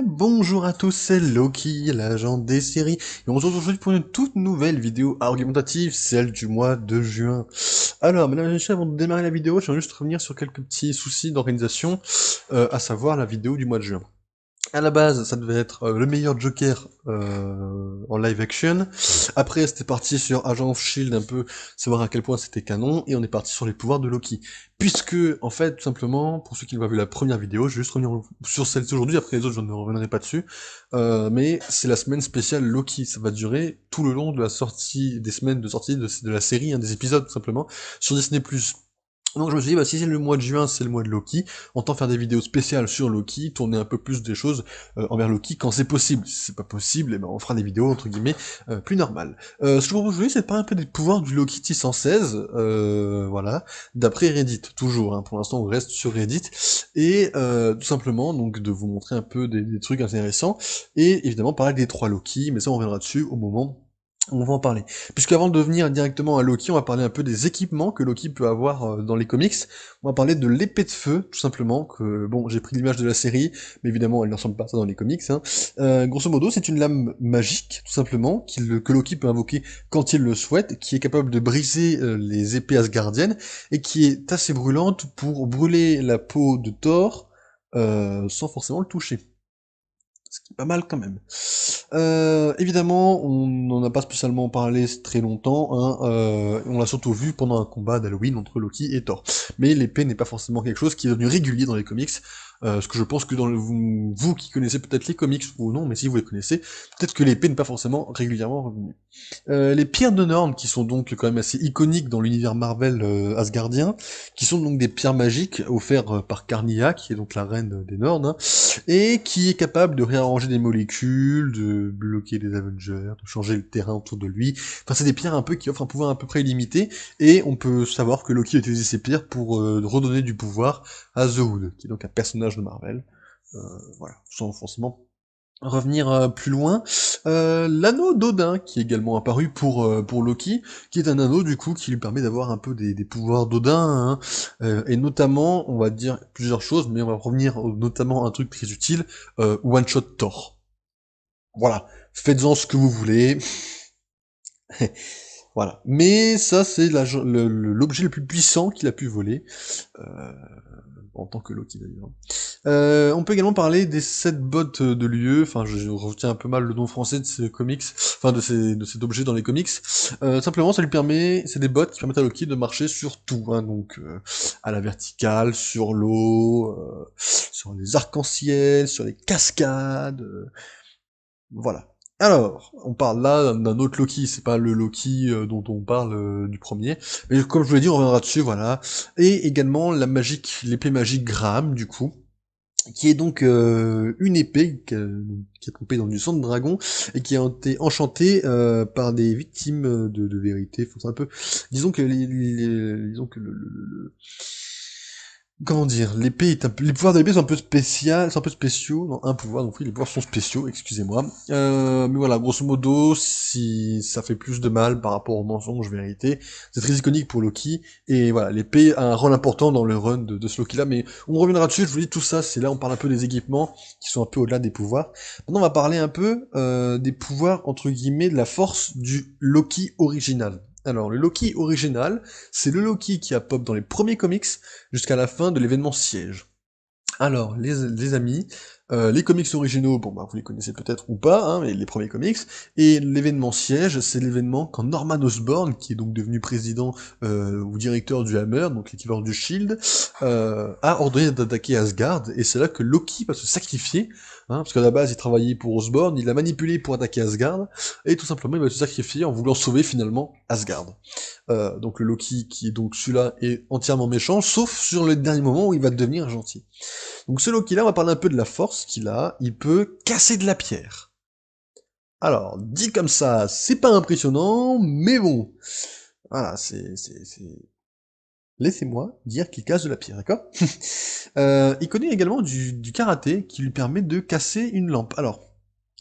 Bonjour à tous, c'est Loki, l'agent des séries, et on se retrouve aujourd'hui pour une toute nouvelle vidéo argumentative, celle du mois de juin. Alors, mesdames et messieurs, avant de démarrer la vidéo, je vais juste revenir sur quelques petits soucis d'organisation, à savoir la vidéo du mois de juin. À la base, ça devait être le meilleur Joker en live action. Après, c'était parti sur Agent of Shield, un peu savoir à quel point c'était canon, et on est parti sur les pouvoirs de Loki. Puisque, en fait, tout simplement, pour ceux qui n'ont pas vu la première vidéo, je vais juste revenir sur celle-ci aujourd'hui, après les autres, je ne reviendrai pas dessus. Mais c'est la semaine spéciale Loki, ça va durer tout le long de la sortie, des semaines de sortie de la série, hein, des épisodes, tout simplement, sur Disney+. Donc je me suis dit, bah, si c'est le mois de juin, c'est le mois de Loki, autant faire des vidéos spéciales sur Loki, tourner un peu plus des choses envers Loki quand c'est possible. Si c'est pas possible, eh ben on fera des vidéos entre guillemets plus normales. Ce que je vous propose aujourd'hui, c'est de parler un peu des pouvoirs du Loki T116, voilà, d'après Reddit, toujours, hein, pour l'instant on reste sur Reddit, et tout simplement donc de vous montrer un peu des trucs intéressants, et évidemment parler des 3 Loki, mais ça on reviendra dessus au moment on va en parler. Puisqu'avant de venir directement à Loki, on va parler un peu des équipements que Loki peut avoir dans les comics. On va parler de l'épée de feu, tout simplement, que, bon, j'ai pris l'image de la série, mais évidemment, elle ne ressemble pas à ça dans les comics, hein. Grosso modo, c'est une lame magique, tout simplement, que Loki peut invoquer quand il le souhaite, qui est capable de briser les épées asgardiennes, et qui est assez brûlante pour brûler la peau de Thor, sans forcément le toucher. Ce qui est pas mal quand même. Évidemment, on n'en a pas spécialement parlé très longtemps, hein, on l'a surtout vu pendant un combat d'Halloween entre Loki et Thor. Mais l'épée n'est pas forcément quelque chose qui est devenu régulier dans les comics, ce que je pense que vous qui connaissez peut-être les comics ou non, mais si vous les connaissez, peut-être que l'épée n'est pas forcément régulièrement revenue. Les pierres de Norn, qui sont donc quand même assez iconiques dans l'univers Marvel asgardien, qui sont donc des pierres magiques offertes par Carnia, qui est donc la reine des Norn, hein, et qui est capable de réarranger des molécules, de bloquer les Avengers, de changer le terrain autour de lui. Enfin, c'est des pierres un peu qui offrent un pouvoir à peu près illimité, et on peut savoir que Loki a utilisé ces pierres pour redonner du pouvoir à The Hood, qui est donc un personnage de Marvel. Euh, voilà, sans forcément revenir plus loin, l'anneau d'Odin, qui est également apparu pour Loki, qui est un anneau du coup qui lui permet d'avoir un peu des pouvoirs d'Odin, hein, et notamment, on va dire plusieurs choses, mais on va revenir notamment à un truc très utile, One Shot Thor. Voilà, faites-en ce que vous voulez, voilà. Mais ça, c'est l'objet le plus puissant qu'il a pu voler, euh, en tant que Loki d'ailleurs. On peut également parler des 7 bots de l'UE, enfin je retiens un peu mal le nom français de ces comics, enfin de cet objet dans les comics. Simplement ça lui permet, c'est des bots qui permettent à Loki de marcher sur tout, hein, donc à la verticale, sur l'eau, sur les arcs-en-ciel, sur les cascades, voilà. Alors, on parle là d'un autre Loki, c'est pas le Loki dont on parle du premier, mais comme je vous l'ai dit, on reviendra dessus, voilà. Et également l'épée magique Graham, du coup, qui est donc une épée qui est trempée dans du sang de dragon et qui a été enchantée par des victimes de vérité. Enfin, c'est un peu, disons que disons que comment dire, l'épée est un peu, les pouvoirs de l'épée sont un peu sont un peu spéciaux. Non, un pouvoir, donc oui, les pouvoirs sont spéciaux, excusez-moi. Mais voilà, grosso modo, si ça fait plus de mal par rapport au mensonge vérité, c'est très iconique pour Loki. Et voilà, l'épée a un rôle important dans le run de ce Loki-là, mais on reviendra dessus. Je vous dis tout ça, c'est là on parle un peu des équipements qui sont un peu au-delà des pouvoirs. Maintenant, on va parler un peu des pouvoirs entre guillemets de la force du Loki original. Alors, le Loki original, c'est le Loki qui a pop dans les premiers comics jusqu'à la fin de l'événement Siège. Alors, les amis, les comics originaux, bon bah vous les connaissez peut-être ou pas, hein, mais les premiers comics, et l'événement Siège, c'est l'événement quand Norman Osborn, qui est donc devenu président ou directeur du Hammer, donc l'équivalent du Shield, a ordonné d'attaquer Asgard, et c'est là que Loki va se sacrifier, hein, parce qu'à la base il travaillait pour Osborn, il l'a manipulé pour attaquer Asgard, et tout simplement il va se sacrifier en voulant sauver finalement Asgard. Donc le Loki qui est donc celui-là est entièrement méchant, sauf sur le dernier moment où il va devenir gentil. Donc ce Loki-là, on va parler un peu de la force qu'il a, il peut casser de la pierre. Alors, dit comme ça, c'est pas impressionnant, mais bon, voilà, Laissez-moi dire qu'il casse de la pierre, d'accord. Il connaît également du karaté qui lui permet de casser une lampe. Alors,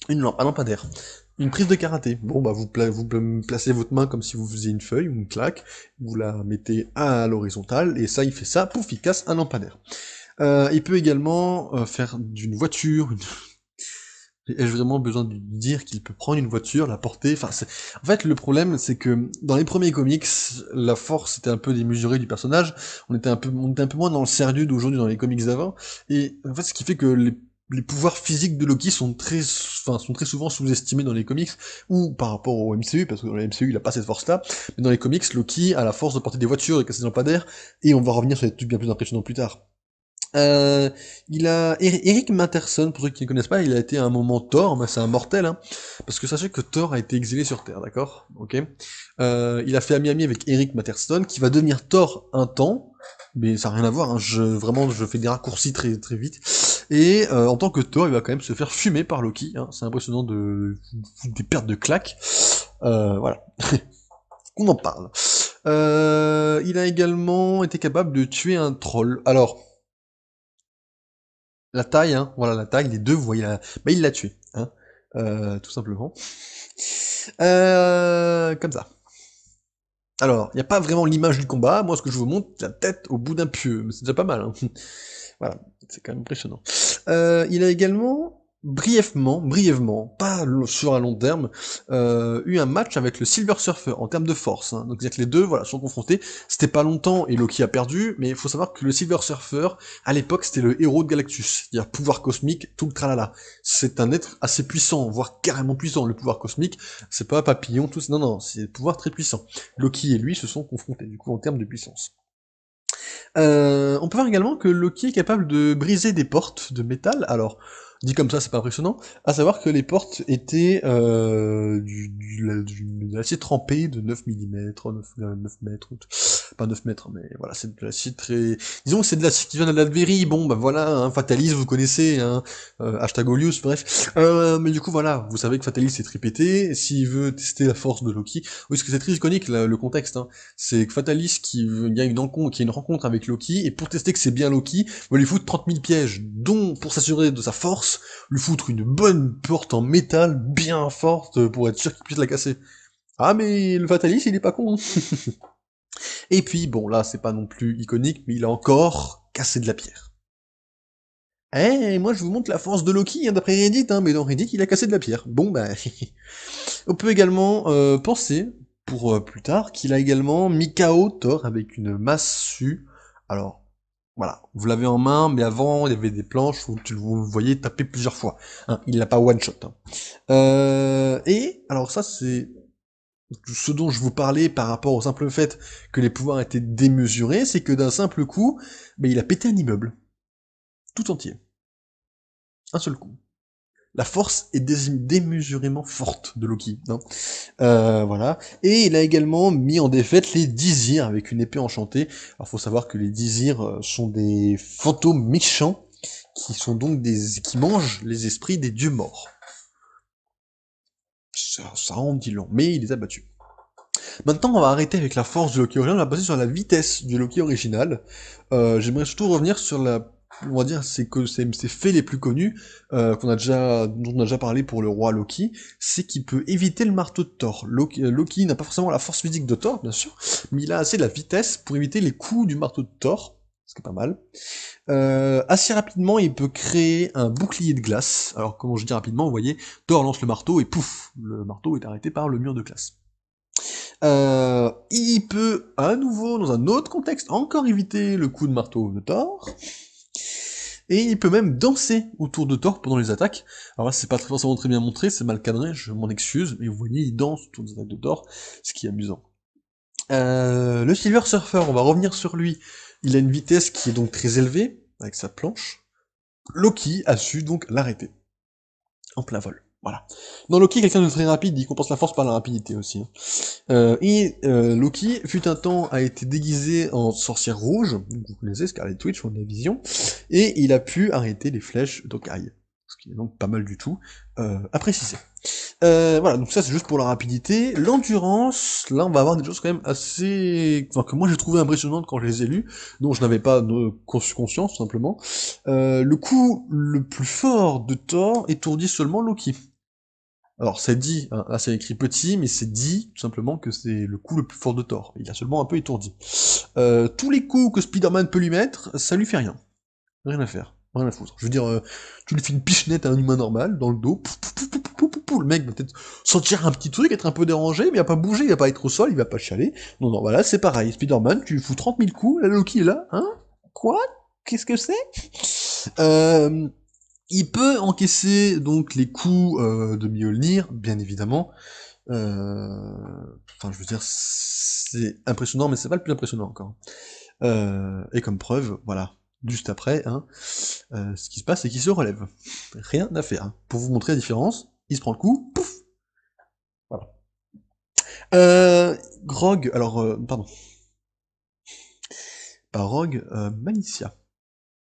une lampe, un lampadaire. Une prise de karaté. Bon, bah, vous placez votre main comme si vous faisiez une feuille ou une claque, vous la mettez à l'horizontale, et ça, il fait ça, pouf, il casse un lampadaire. Il peut également faire d'une voiture, ai-je vraiment besoin de dire qu'il peut prendre une voiture, la porter, enfin c'est... En fait le problème c'est que dans les premiers comics, la force était un peu démesurée du personnage, on était un peu moins dans le sérieux d'aujourd'hui dans les comics d'avant, et en fait ce qui fait que les pouvoirs physiques de Loki sont très souvent sous-estimés dans les comics, ou par rapport au MCU, parce que dans le MCU il a pas cette force-là, mais dans les comics, Loki a la force de porter des voitures, de casser des lampadaires, et on va revenir sur des trucs bien plus impressionnants plus tard. Euh, il a Eric Matterson, pour ceux qui ne connaissent pas, il a été à un moment Thor, mais c'est un mortel, hein, parce que sachez que Thor a été exilé sur Terre, d'accord, ok. Il a fait ami avec Eric Matterson, qui va devenir Thor un temps, mais ça n'a rien à voir, hein, vraiment, je fais des raccourcis très très vite. Et en tant que Thor, il va quand même se faire fumer par Loki, hein, c'est impressionnant de des pertes de claques. Voilà, qu'on en parle. Il a également été capable de tuer un troll. Alors, la taille, hein, voilà la taille, les deux, vous voyez, bah, il l'a tué, hein, tout simplement. Comme ça. Alors, il n'y a pas vraiment l'image du combat, moi ce que je vous montre, c'est la tête au bout d'un pieu, mais c'est déjà pas mal, hein. Voilà, c'est quand même impressionnant. Il a également brièvement, pas sur un long terme, eu un match avec le Silver Surfer en termes de force, hein. Donc c'est-à-dire que les deux, voilà, sont confrontés. C'était pas longtemps et Loki a perdu, mais il faut savoir que le Silver Surfer, à l'époque, c'était le héros de Galactus, c'est-à-dire pouvoir cosmique, tout le tralala. C'est un être assez puissant, voire carrément puissant. Le pouvoir cosmique, c'est pas papillon, tout, non, non, c'est un pouvoir très puissant. Loki et lui se sont confrontés, du coup, en termes de puissance. On peut voir également que Loki est capable de briser des portes de métal, alors, dit comme ça, c'est pas impressionnant, à savoir que les portes étaient de l'acier trempé de 9 mm, 9 mètres, pas 9 mètres, mais voilà, c'est de l'acier très... Disons que c'est de l'acier qui vient de l'Albérie, bon, bah voilà, hein, Fatalis, vous connaissez, hein, hashtag Olius, bref. Mais du coup, voilà, vous savez que Fatalis est tripété, s'il veut tester la force de Loki, oui, parce que c'est très iconique, le contexte, hein, c'est que Fatalis, il y a une rencontre avec Loki, et pour tester que c'est bien Loki, va lui foutre 30 000 pièges, dont, pour s'assurer de sa force, lui foutre une bonne porte en métal bien forte pour être sûr qu'il puisse la casser. Ah mais le Fatalis, il est pas con, hein. Et puis, bon, là, c'est pas non plus iconique, mais il a encore cassé de la pierre. Eh, moi je vous montre la force de Loki, hein, d'après Reddit, hein, mais dans Reddit, il a cassé de la pierre. Bon, bah... On peut également penser, pour plus tard, qu'il a également mis KO Thor avec une massue. Alors, voilà, vous l'avez en main, mais avant, il y avait des planches où vous le voyez taper plusieurs fois. Hein, il l'a pas one-shot. Hein. Et, alors ça, c'est ce dont je vous parlais par rapport au simple fait que les pouvoirs étaient démesurés, c'est que d'un simple coup, ben, il a pété un immeuble. Tout entier. Un seul coup. La force est démesurément forte de Loki. Hein. Voilà. Et il a également mis en défaite les Désirs avec une épée enchantée. Alors faut savoir que les Désirs sont des fantômes méchants qui sont donc qui mangent les esprits des dieux morts. Ça en dit long, mais il les a battus. Maintenant, on va arrêter avec la force du Loki original, on va passer sur la vitesse du Loki original. J'aimerais surtout revenir sur on va dire, ces faits les plus connus, dont on a déjà parlé pour le roi Loki, c'est qu'il peut éviter le marteau de Thor. Loki n'a pas forcément la force physique de Thor, bien sûr, mais il a assez de la vitesse pour éviter les coups du marteau de Thor, ce qui est pas mal. Assez rapidement, il peut créer un bouclier de glace. Alors, comment je dis rapidement, vous voyez, Thor lance le marteau et pouf, le marteau est arrêté par le mur de glace. Il peut, à nouveau, dans un autre contexte, encore éviter le coup de marteau de Thor. Et il peut même danser autour de Thor pendant les attaques. Alors là, c'est pas forcément très bien montré, c'est mal cadré, je m'en excuse, mais vous voyez, il danse autour des attaques de Thor, ce qui est amusant. Le Silver Surfer, on va revenir sur lui. Il a une vitesse qui est donc très élevée, avec sa planche. Loki a su donc l'arrêter. En plein vol. Voilà. Dans Loki, quelqu'un de très rapide, il compense la force par la rapidité aussi. Hein. Loki, fut un temps, a été déguisé en sorcière rouge, vous connaissez Scarlet Witch, on a Vision, et il a pu arrêter les flèches d'Hawkeye. Ce qui est donc pas mal du tout, à préciser. Voilà, donc ça c'est juste pour la rapidité. L'endurance, là on va avoir des choses quand même assez... Enfin, que moi j'ai trouvé impressionnantes quand je les ai lues, dont je n'avais pas conscience, tout simplement. Le coup le plus fort de Thor étourdit seulement Loki. Alors c'est dit, hein, là c'est écrit petit, mais c'est dit tout simplement que c'est le coup le plus fort de Thor. Il a seulement un peu étourdi. Tous les coups que Spider-Man peut lui mettre, ça lui fait rien. Rien à faire. Rien à foutre. Je veux dire, tu lui fais une pichenette à un humain normal, dans le dos, le mec va peut-être sentir un petit truc, être un peu dérangé, mais il va pas bouger, il va pas être au sol, il va pas chialer. Non, non, voilà, c'est pareil. Spider-Man, tu lui fous 30 000 coups, la Loki est là, hein? Quoi? Qu'est-ce que c'est? Euh, il peut encaisser donc les coups de Mjolnir, bien évidemment. Enfin, je veux dire, c'est impressionnant, mais c'est pas le plus impressionnant encore. Et comme preuve, voilà, juste après, hein, ce qui se passe, c'est qu'il se relève. Rien à faire. Hein. Pour vous montrer la différence, il se prend le coup, pouf, voilà. Grog, alors, pardon, pas Rogue, Malicia.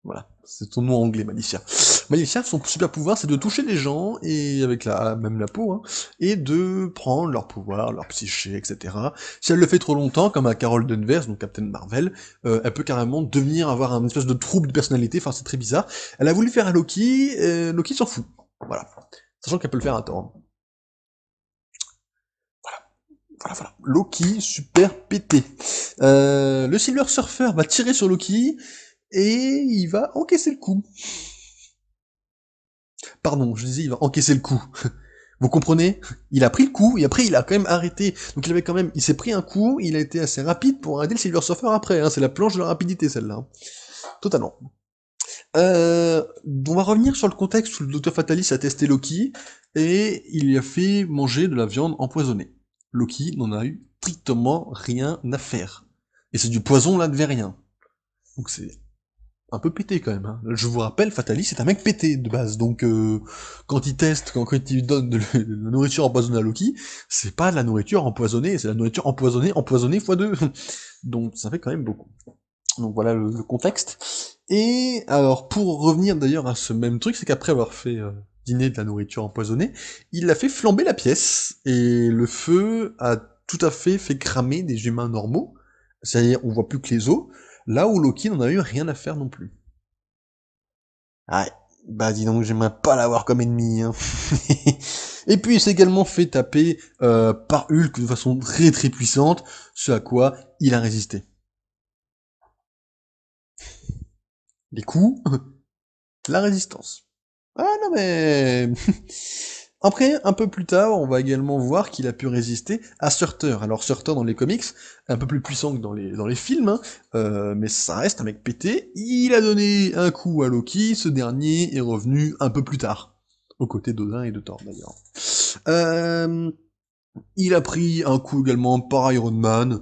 Voilà, c'est son nom anglais, Malicia. Malicia, son super pouvoir, c'est de toucher les gens, et avec même la peau, hein, et de prendre leur pouvoir, leur psyché, etc. Si elle le fait trop longtemps, comme à Carol Danvers, donc Captain Marvel, elle peut carrément devenir, avoir un espèce de trouble de personnalité, enfin c'est très bizarre. Elle a voulu faire à Loki, Loki s'en fout. Voilà. Sachant qu'elle peut le faire à Thor. Voilà, voilà. Loki, super pété. Le Silver Surfer va tirer sur Loki, et il va encaisser le coup. Pardon, je disais, il va encaisser le coup. Vous comprenez? Il a pris le coup, et après il a quand même arrêté. Donc il avait quand même, il s'est pris un coup, il a été assez rapide pour arrêter le Silver Surfer après. Hein. C'est la planche de la rapidité celle-là. Hein. Totalement. On va revenir sur le contexte où le Docteur Fatalis a testé Loki, et il lui a fait manger de la viande empoisonnée. Loki n'en a eu strictement rien à faire. Et c'est du poison là de rien. Donc c'est un peu pété quand même. Hein. Je vous rappelle, Fatalis c'est un mec pété de base, donc quand il teste, quand il donne de la nourriture empoisonnée à Loki, c'est pas de la nourriture empoisonnée, c'est la nourriture empoisonnée fois deux. Donc ça fait quand même beaucoup. Donc voilà le contexte. Et alors pour revenir d'ailleurs à ce même truc, c'est qu'après avoir fait dîner de la nourriture empoisonnée, il a fait flamber la pièce, et le feu a tout à fait cramer des humains normaux, c'est-à-dire on voit plus que les os, là où Loki n'en a eu rien à faire non plus. Ah, bah dis donc, j'aimerais pas l'avoir comme ennemi. Hein. Et puis il s'est également fait taper par Hulk de façon très puissante, ce à quoi il a résisté. Les coups, la résistance. Ah non mais... Après, un peu plus tard, on va également voir qu'il a pu résister à Surtur. Alors Surtur dans les comics, un peu plus puissant que dans les films, hein, mais ça reste un mec pété. Il a donné un coup à Loki, ce dernier est revenu un peu plus tard. Aux côtés d'Odin et de Thor d'ailleurs. Euh, il a pris un coup également par Iron Man.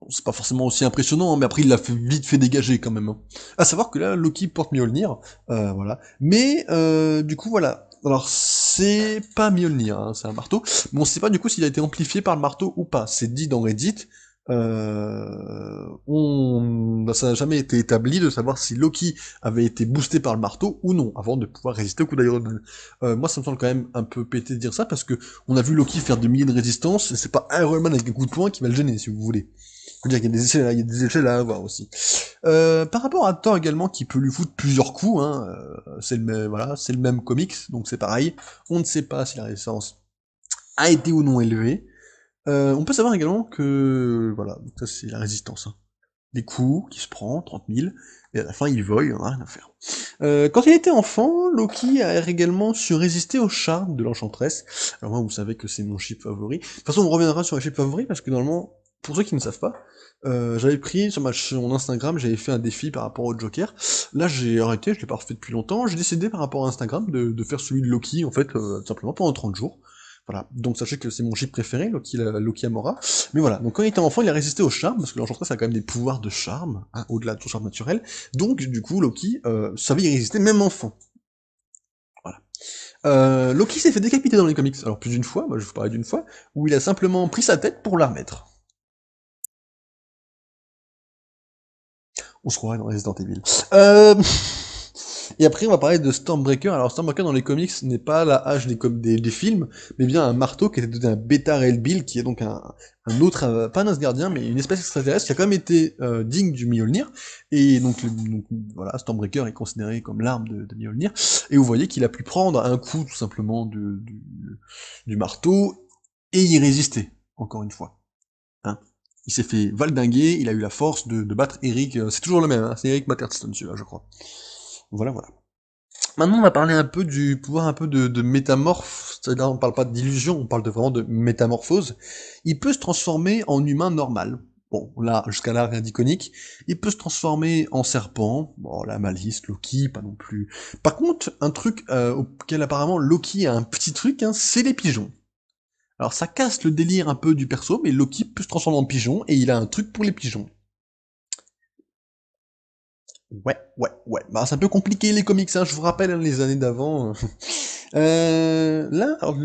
Bon, c'est pas forcément aussi impressionnant, hein, mais après il l'a vite fait dégager quand même. Hein. À savoir que là, Loki porte Mjolnir, voilà. Mais du coup, voilà. Alors c'est pas Mjolnir, hein, c'est un marteau. Mais on sait pas du coup s'il a été amplifié par le marteau ou pas. C'est dit dans Reddit. Ça n'a jamais été établi de savoir si Loki avait été boosté par le marteau ou non, avant de pouvoir résister au coup d'Iron Man. Moi, ça me semble quand même un peu pété de dire ça, parce que on a vu Loki faire des milliers de résistances, et c'est pas Iron Man avec un coup de poing qui va le gêner, si vous voulez. Je veux dire qu'il y a il y a des échelles à avoir aussi. Par rapport à Thor également, qui peut lui foutre plusieurs coups, hein, c'est le même, voilà, c'est le même comics, donc c'est pareil. On ne sait pas si la résistance a été ou non élevée. On peut savoir également que, voilà, ça c'est la résistance. Hein. Des coups qui se prend, 30 000, et à la fin il vole, il en a rien à faire. Quand il était enfant, Loki a également su résister au charme de l'Enchantresse. Alors moi, vous savez que c'est mon chip favori. De toute façon, on reviendra sur les chips favoris, parce que normalement, pour ceux qui ne savent pas, j'avais pris sur mon Instagram, j'avais fait un défi par rapport au Joker. Là, j'ai arrêté, je l'ai pas refait depuis longtemps. J'ai décidé par rapport à Instagram de faire celui de Loki, en fait, tout simplement pendant 30 jours. Voilà, donc sachez que c'est mon chip préféré, Loki Amora. Mais voilà, donc quand il était enfant, il a résisté au charme, parce que l'Enchantress a quand même des pouvoirs de charme, hein, au-delà de son charme naturel. Donc du coup, Loki savait y résister, même enfant. Voilà. Loki s'est fait décapiter dans les comics, alors plus d'une fois, moi je vous parlais d'une fois, où il a simplement pris sa tête pour la remettre. On se croirait dans Resident Evil. Et après, on va parler de Stormbreaker. Alors, Stormbreaker dans les comics n'est pas la hache des films, mais bien un marteau qui était donné à Beta Ray Bill, qui est donc un autre, pas un Asgardien, mais une espèce extraterrestre qui a quand même été digne du Mjolnir. Et donc, voilà, Stormbreaker est considéré comme l'arme de Mjolnir. Et vous voyez qu'il a pu prendre un coup, tout simplement, du marteau, et y résister, encore une fois. Hein. Il s'est fait valdinguer, il a eu la force de battre Eric, c'est toujours le même, hein, c'est Eric Matterstone celui-là, je crois. Voilà, voilà. Maintenant, on va parler un peu du pouvoir un peu de métamorphe. C'est-à-dire, on parle pas d'illusion, on parle vraiment de métamorphose. Il peut se transformer en humain normal. Bon, là, jusqu'à là, rien d'iconique. Il peut se transformer en serpent. Bon, la Malice, Loki, pas non plus. Par contre, un truc auquel apparemment Loki a un petit truc, hein, c'est les pigeons. Alors ça casse le délire un peu du perso, mais Loki peut se transformer en pigeon, et il a un truc pour les pigeons. Ouais, ouais, ouais. Bah, c'est un peu compliqué les comics, hein, je vous rappelle, hein, les années d'avant. Là, alors,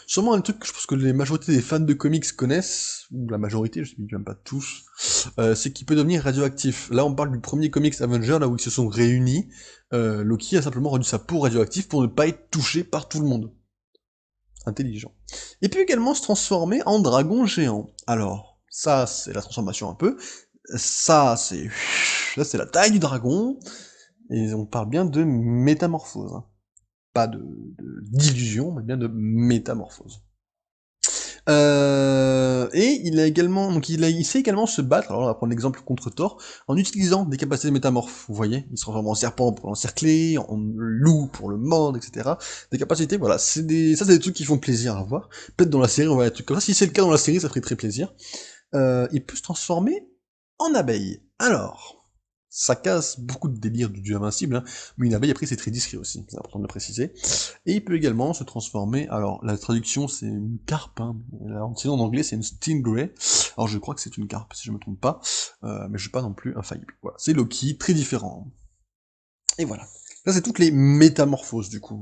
sûrement un truc que je pense que les majorités des fans de comics connaissent, ou la majorité, je sais même pas tous, c'est qu'il peut devenir radioactif. Là, on parle du premier comics Avenger, là où ils se sont réunis. Loki a simplement rendu sa peau radioactive pour ne pas être touché par tout le monde. Intelligent. Et puis également se transformer en dragon géant. Alors, ça, c'est la transformation un peu. Ça, c'est... Là, c'est la taille du dragon. Et on parle bien de métamorphose, hein. Pas d'illusion, mais bien de métamorphose. Et il a également, donc il sait également se battre, alors on va prendre l'exemple contre Thor, en utilisant des capacités métamorphes, vous voyez, il se transforme en serpent pour l'encercler, en loup pour le mordre, etc. Des capacités, voilà, ça c'est des trucs qui font plaisir à voir. Peut-être dans la série on va être comme ça, si c'est le cas dans la série ça ferait très plaisir. Il peut se transformer en abeille. Alors, ça casse beaucoup de délire du dieu invincible, hein, mais une abeille après c'est très discret aussi, c'est important de le préciser. Et il peut également se transformer, alors la traduction c'est une carpe, hein, sinon en anglais c'est une stingray, alors je crois que c'est une carpe si je me trompe pas, mais je suis pas non plus infaillible. Voilà, c'est Loki, très différent. Et voilà. Ça, c'est toutes les métamorphoses, du coup.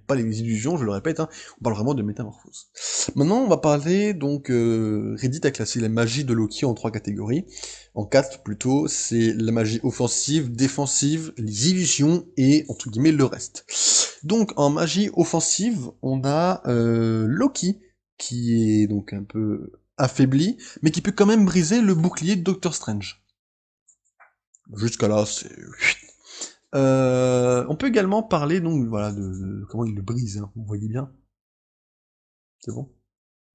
Pas les illusions, je le répète, hein. On parle vraiment de métamorphoses. Maintenant, on va parler, donc, Reddit a classé la magie de Loki en 3 catégories. En 4, plutôt, c'est la magie offensive, défensive, les illusions et, entre guillemets, le reste. Donc, en magie offensive, on a Loki, qui est donc un peu affaibli, mais qui peut quand même briser le bouclier de Doctor Strange. Jusqu'à là, c'est... On peut également parler donc voilà de comment il le brise, hein. Vous voyez bien, c'est bon,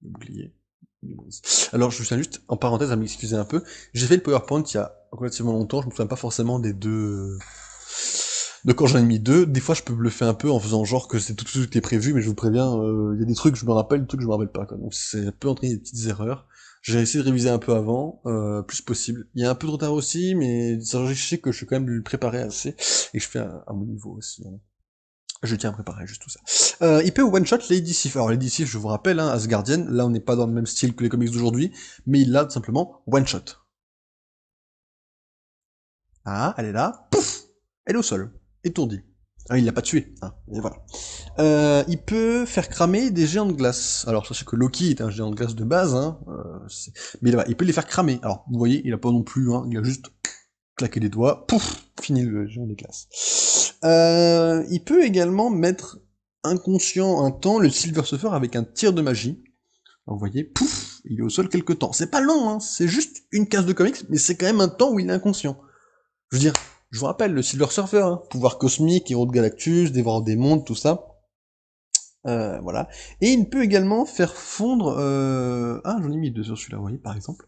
le bouclier. Il le brise. Alors je tiens juste en parenthèse à m'excuser un peu. J'ai fait le PowerPoint il y a relativement longtemps. Je me souviens pas forcément des deux de quand j'en ai mis deux. Des fois je peux bluffer un peu en faisant genre que c'est tout est prévu, mais je vous préviens, il y a des trucs que je me rappelle, des trucs que je me rappelle pas, quoi. Donc c'est peut entraîner des petites erreurs. J'ai essayé de réviser un peu avant, plus possible. Il y a un peu de retard aussi, mais je sais que je suis quand même préparé assez, et je fais à mon niveau aussi, hein. Je tiens à préparer juste tout ça. Il peut one-shot Lady Sif. Alors Lady Sif, je vous rappelle, hein, Asgardienne, là on n'est pas dans le même style que les comics d'aujourd'hui, mais il l'a tout simplement one-shot. Ah, elle est là, pouf, elle est au sol, étourdie. Ah, il l'a pas tué, hein, et voilà. Il peut faire cramer des géants de glace. Alors sachez que Loki est un géant de glace de base, hein, mais il peut les faire cramer. Alors vous voyez, il a pas non plus, hein, il a juste claqué des doigts, pouf, fini le géant de glace. Il peut également mettre inconscient un temps le Silver Surfer avec un tir de magie. Alors, vous voyez, pouf, il est au sol quelque temps. C'est pas long, hein, c'est juste une case de comics, mais c'est quand même un temps où il est inconscient. Je veux dire, je vous rappelle, le Silver Surfer, hein, pouvoir cosmique, héros de Galactus, dévoreur des mondes, tout ça. Voilà. Et il peut également faire fondre... Ah, j'en ai mis deux sur celui-là, vous voyez, par exemple.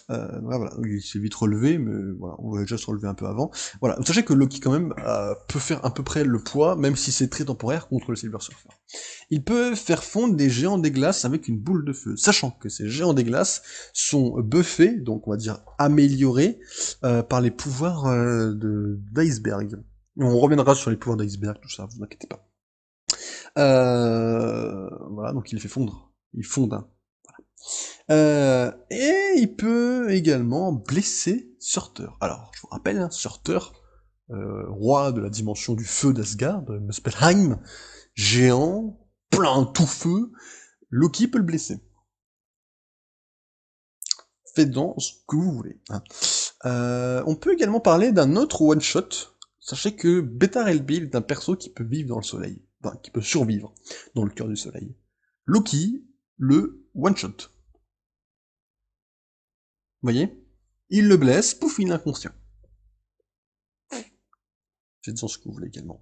Voilà, il s'est vite relevé, mais voilà, on va déjà se relever un peu avant. Voilà, sachez que Loki, quand même, peut faire à peu près le poids, même si c'est très temporaire, contre le Silver Surfer. Il peut faire fondre des géants des glaces avec une boule de feu, sachant que ces géants des glaces sont buffés, donc on va dire améliorés, par les pouvoirs d'Iceberg. On reviendra sur les pouvoirs d'Iceberg, tout ça, vous inquiétez pas. Voilà, donc il les fait fondre. Il fonde, hein. Et il peut également blesser Surtur. Alors, je vous rappelle, hein, Surtur, roi de la dimension du feu d'Asgard, de Muspelheim, géant, plein tout feu, Loki peut le blesser. Faites-en ce que vous voulez, hein. On peut également parler d'un autre one-shot. Sachez que Beta Ray Bill est un perso qui peut vivre dans le soleil, enfin, qui peut survivre dans le cœur du soleil. Loki, le one-shot. Vous voyez? Il le blesse, pouf, il est inconscient. Faites-en ce que vous voulez également.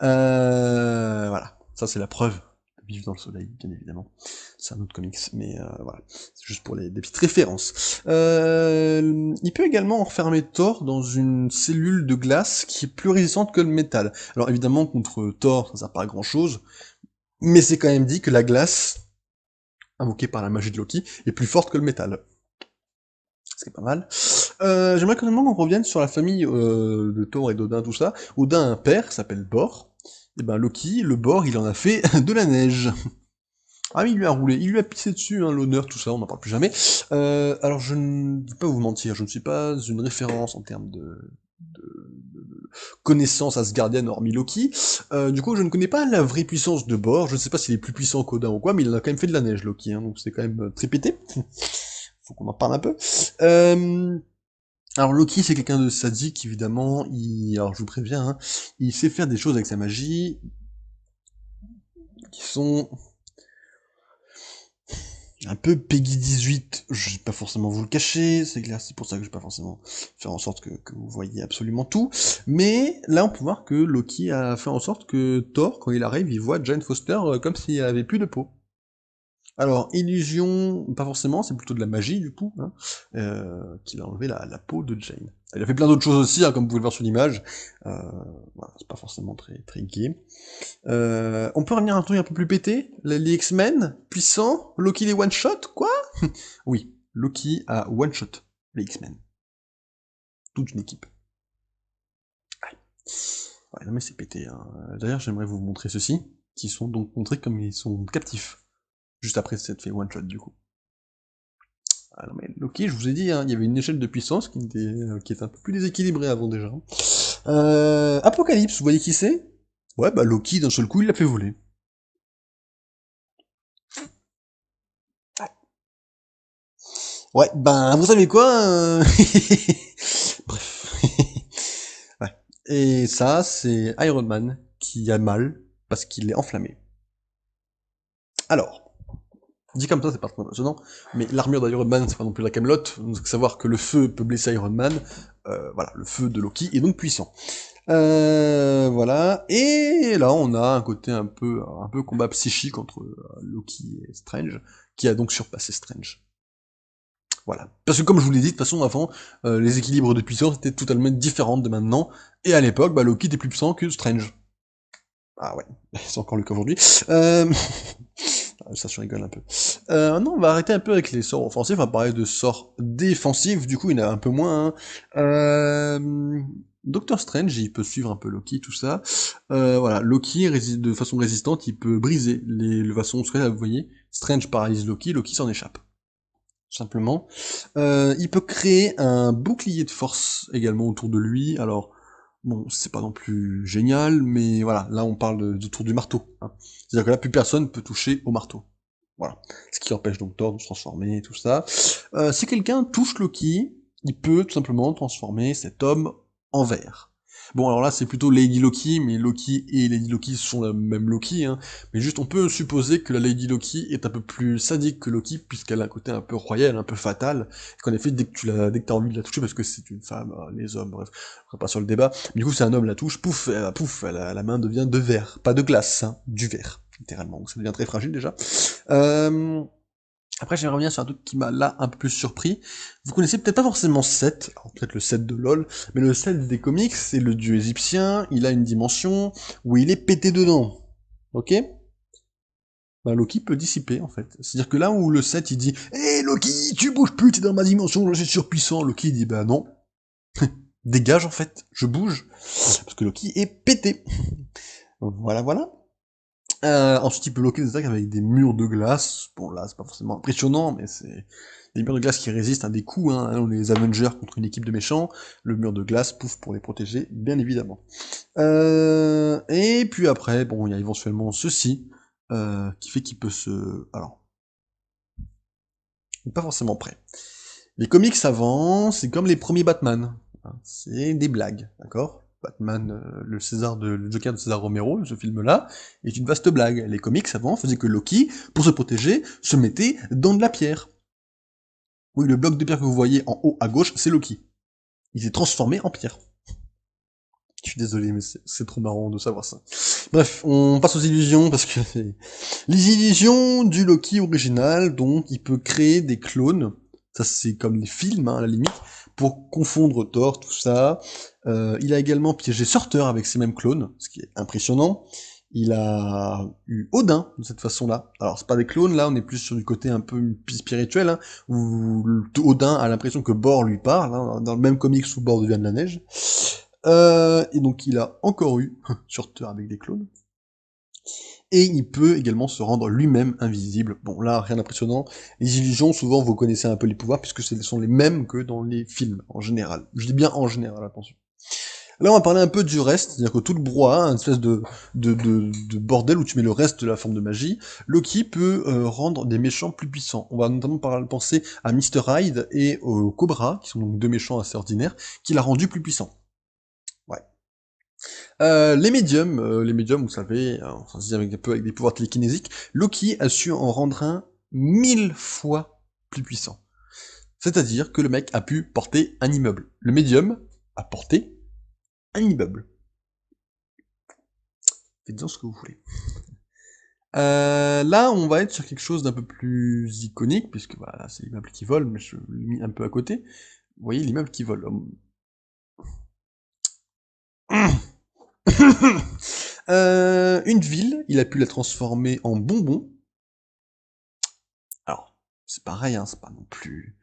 Voilà. Ça, c'est la preuve vivent dans le soleil, bien évidemment. C'est un autre comics, mais voilà, c'est juste pour des petites références. Il peut également enfermer Thor dans une cellule de glace qui est plus résistante que le métal. Alors évidemment, contre Thor, ça sert pas à grand chose, mais c'est quand même dit que la glace, invoquée par la magie de Loki, est plus forte que le métal. C'est pas mal. J'aimerais quand même qu'on revienne sur la famille de Thor et d'Odin, tout ça. Odin a un père, s'appelle Bor. Et ben Loki, le Bor, il en a fait de la neige. Ah oui, il lui a roulé, il lui a pissé dessus, hein, l'honneur, tout ça, on n'en parle plus jamais. Alors je ne vais pas vous mentir, je ne suis pas une référence en termes de connaissances asgardiennes hormis Loki. Du coup, je ne connais pas la vraie puissance de Bor, je ne sais pas s'il est plus puissant qu'Odin ou quoi, mais il en a quand même fait de la neige, Loki, hein, donc c'est quand même très pété. Faut qu'on en parle un peu. Alors Loki, c'est quelqu'un de sadique, évidemment, alors je vous préviens, hein, il sait faire des choses avec sa magie qui sont un peu Peggy 18, je vais pas forcément vous le cacher, c'est clair, c'est pour ça que je vais pas forcément faire en sorte que vous voyez absolument tout, mais là on peut voir que Loki a fait en sorte que Thor, quand il arrive, il voit Jane Foster comme s'il avait plus de peau. Alors, illusion, pas forcément, c'est plutôt de la magie du coup, hein, qu'il a enlevé la peau de Jane. Il a fait plein d'autres choses aussi, hein, comme vous pouvez le voir sur l'image, voilà, c'est pas forcément très gai. On peut revenir à un truc un peu plus pété, les X-Men, puissants, Loki les one-shot, quoi? Oui, Loki a one-shot les X-Men. Toute une équipe. Ouais, non mais c'est pété, hein. D'ailleurs, j'aimerais vous montrer ceux-ci, qui sont donc montrés comme ils sont captifs, juste après cette fait one-shot du coup. Ah non mais Loki, je vous ai dit, hein, il y avait une échelle de puissance qui était un peu plus déséquilibrée avant déjà. Apocalypse, vous voyez qui c'est? Ouais, bah Loki, d'un seul coup, il l'a fait voler. Ouais, ben, vous savez quoi Bref. Ouais. Et ça, c'est Iron Man qui a mal parce qu'il est enflammé. Alors, dit comme ça, c'est pas très impressionnant, mais l'armure d'Iron Man, c'est pas non plus la Camelote. Donc savoir que le feu peut blesser Iron Man, voilà, le feu de Loki est donc puissant. Voilà. Et là, on a un côté un peu combat psychique entre Loki et Strange, qui a donc surpassé Strange. Voilà. Parce que comme je vous l'ai dit, de toute façon, avant, les équilibres de puissance étaient totalement différents de maintenant. Et à l'époque, bah, Loki était plus puissant que Strange. Ah ouais, c'est encore le cas aujourd'hui. Ça se rigole un peu. Non, on va arrêter un peu avec les sorts offensifs, on va parler de sorts défensifs, du coup il y en a un peu moins. Hein. Doctor Strange, il peut suivre un peu Loki, tout ça. Voilà, Loki, de façon résistante, il peut briser le façon là, vous voyez. Strange paralyse Loki, Loki s'en échappe. Tout simplement. Il peut créer un bouclier de force également autour de lui, alors... Bon, c'est pas non plus génial, mais voilà, là on parle autour du marteau. Hein. C'est-à-dire que là, plus personne peut toucher au marteau. Voilà. Ce qui empêche donc Thor de se transformer et tout ça. Si quelqu'un touche Loki, il peut tout simplement transformer cet homme en verre. Bon, alors là, c'est plutôt Lady Loki, mais Loki et Lady Loki sont la même Loki, hein. Mais juste, on peut supposer que la Lady Loki est un peu plus sadique que Loki, puisqu'elle a un côté un peu royal, un peu fatal, et qu'en effet, dès que t'as envie de la toucher, parce que c'est une femme, les hommes, bref, on sera pas sur le débat, mais du coup, si un homme la touche, pouf, la main devient de verre. Pas de glace, hein, du verre, littéralement. Donc ça devient très fragile, déjà. Après, j'aimerais revenir sur un truc qui m'a là un peu plus surpris. Vous connaissez peut-être pas forcément Seth, alors peut-être le Seth de LoL, mais le Seth des comics, c'est le dieu égyptien, il a une dimension où il est pété dedans. Ok? Bah Loki peut dissiper en fait. C'est-à-dire que là où le Seth il dit hé Loki, tu bouges plus, t'es dans ma dimension, je suis surpuissant, Loki dit bah non. Dégage en fait, je bouge. Parce que Loki est pété. Voilà, voilà. Ensuite, il peut bloquer des attaques avec des murs de glace. Bon, là, c'est pas forcément impressionnant, mais c'est des murs de glace qui résistent à des coups, hein. On est les Avengers contre une équipe de méchants. Le mur de glace, pouf, pour les protéger, bien évidemment. Et puis après, bon, il y a éventuellement ceci, qui fait qu'il peut se... Alors, il est pas forcément prêt. Les comics avant, c'est comme les premiers Batman. Hein, c'est des blagues, d'accord? Batman, le Joker de César Romero, ce film-là, est une vaste blague. Les comics avant faisaient que Loki, pour se protéger, se mettait dans de la pierre. Oui, le bloc de pierre que vous voyez en haut à gauche, c'est Loki. Il s'est transformé en pierre. Je suis désolé, mais c'est trop marrant de savoir ça. Bref, on passe aux illusions, parce que les illusions du Loki original, donc il peut créer des clones, ça c'est comme les films, hein, à la limite, pour confondre Thor, tout ça. Il a également piégé Surtur avec ces mêmes clones, ce qui est impressionnant. Il a eu Odin de cette façon-là. Alors c'est pas des clones, là on est plus sur du côté un peu spirituel, hein, où Odin a l'impression que Bor lui parle, hein, dans le même comics où Bor devient de la neige. Et donc il a encore eu Surtur avec des clones. Et il peut également se rendre lui-même invisible. Bon là, rien d'impressionnant. Les illusions, souvent vous connaissez un peu les pouvoirs, puisque ce sont les mêmes que dans les films, en général. Je dis bien en général, attention. Là, on va parler un peu du reste, c'est-à-dire que tout le brouhaha, une espèce de bordel où tu mets le reste de la forme de magie, Loki peut rendre des méchants plus puissants. On va notamment penser à Mr. Hyde et au Cobra, qui sont donc deux méchants assez ordinaires, qui l'a rendu plus puissant. Ouais. Les médiums, vous savez, on se dit avec des pouvoirs télékinésiques, Loki a su en rendre un 1000 fois plus puissant. C'est-à-dire que le mec a pu porter un immeuble. Le médium a porté un immeuble. Faites-en ce que vous voulez. Là, on va être sur quelque chose d'un peu plus iconique, puisque voilà, c'est l'immeuble qui vole, mais je l'ai mis un peu à côté. Vous voyez l'immeuble qui vole. Une ville, il a pu la transformer en bonbon. Alors, c'est pareil, hein, c'est pas non plus...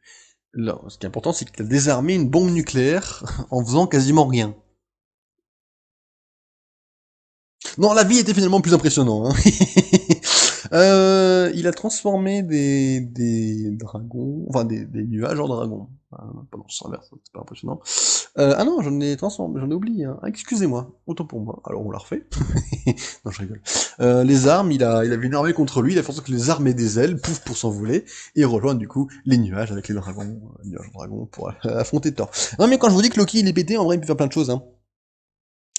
Là, ce qui est important, c'est qu'il a désarmé une bombe nucléaire en faisant quasiment rien. Non, la vie était finalement plus impressionnante. Hein. Il a transformé des dragons, enfin des nuages en dragons. Pardon, je s'inverse, c'est pas impressionnant. Ah non, j'en ai oublié. Hein. Ah, excusez-moi, autant pour moi. Alors on l'a refait. Non, je rigole. Les armes, il avait une armée contre lui, il a forcé que les armes aient des ailes, pouf, pour s'envoler, et rejoindre du coup les nuages avec les dragons, nuages en dragon, pour affronter Thor. Non mais quand je vous dis que Loki il est pété, en vrai il peut faire plein de choses. Hein.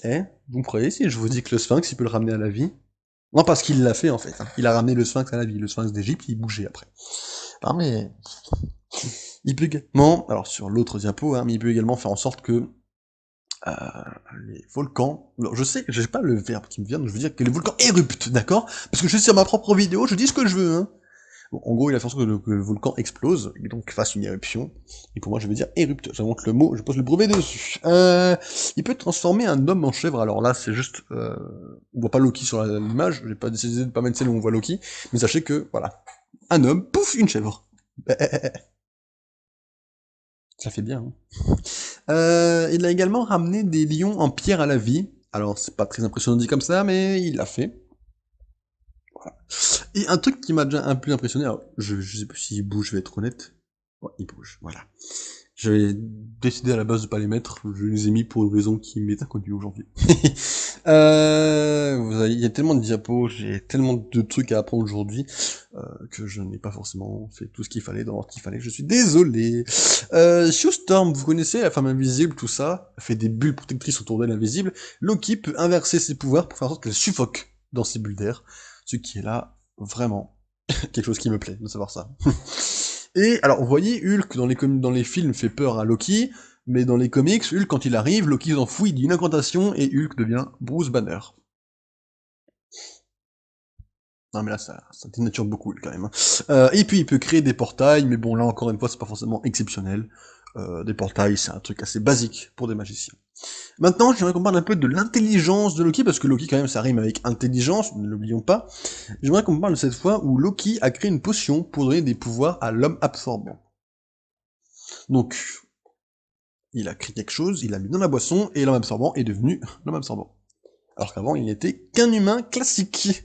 Eh, vous me croyez si je vous dis que le Sphinx il peut le ramener à la vie? Non, parce qu'il l'a fait en fait. Hein. Il a ramené le Sphinx à la vie. Le Sphinx d'Égypte, il bougeait après. Ah mais il peut également, alors sur l'autre diapo, hein, mais il peut également faire en sorte que les volcans. Alors je sais que j'ai pas le verbe qui me vient, donc je veux dire que les volcans éruptent, d'accord? Parce que je suis sur ma propre vidéo, je dis ce que je veux, hein. Bon, en gros, il a fait en sorte que le volcan explose, et donc fasse une éruption. Et pour moi, je vais dire érupte. J'invente le mot, je pose le brevet dessus. Il peut transformer un homme en chèvre. Alors là, c'est juste, on voit pas Loki sur l'image. J'ai pas décidé de pas mettre celle où on voit Loki, mais sachez que voilà, un homme, pouf, une chèvre. Ça fait bien. Hein. Il a également ramené des lions en pierre à la vie. Alors, c'est pas très impressionnant dit comme ça, mais il l'a fait. Voilà. Et un truc qui m'a déjà un peu impressionné, alors, je sais pas s'il bouge, je vais être honnête. Ouais, il bouge, voilà. J'avais décidé à la base de pas les mettre, je les ai mis pour une raison qui m'est inconnue aujourd'hui. Il y a tellement de diapos, j'ai tellement de trucs à apprendre aujourd'hui, que je n'ai pas forcément fait tout ce qu'il fallait dans ce qu'il fallait, je suis désolé. Storm, vous connaissez la femme invisible, tout ça, elle fait des bulles protectrices autour d'elle invisibles. Loki peut inverser ses pouvoirs pour faire en sorte qu'elle suffoque dans ses bulles d'air, ce qui est là, vraiment, quelque chose qui me plaît de savoir ça. Et alors, vous voyez, Hulk dans les films fait peur à Loki, mais dans les comics, Hulk quand il arrive, Loki s'en fout, il dit une incantation et Hulk devient Bruce Banner. Non mais là ça dénature beaucoup Hulk quand même. Hein. Et puis il peut créer des portails, mais bon là encore une fois c'est pas forcément exceptionnel. Des portails c'est un truc assez basique pour des magiciens. Maintenant, j'aimerais qu'on parle un peu de l'intelligence de Loki, parce que Loki, quand même, ça rime avec intelligence, ne l'oublions pas. J'aimerais qu'on parle de cette fois où Loki a créé une potion pour donner des pouvoirs à l'homme absorbant. Donc, il a créé quelque chose, il l'a mis dans la boisson, et l'homme absorbant est devenu l'homme absorbant. Alors qu'avant, il n'était qu'un humain classique.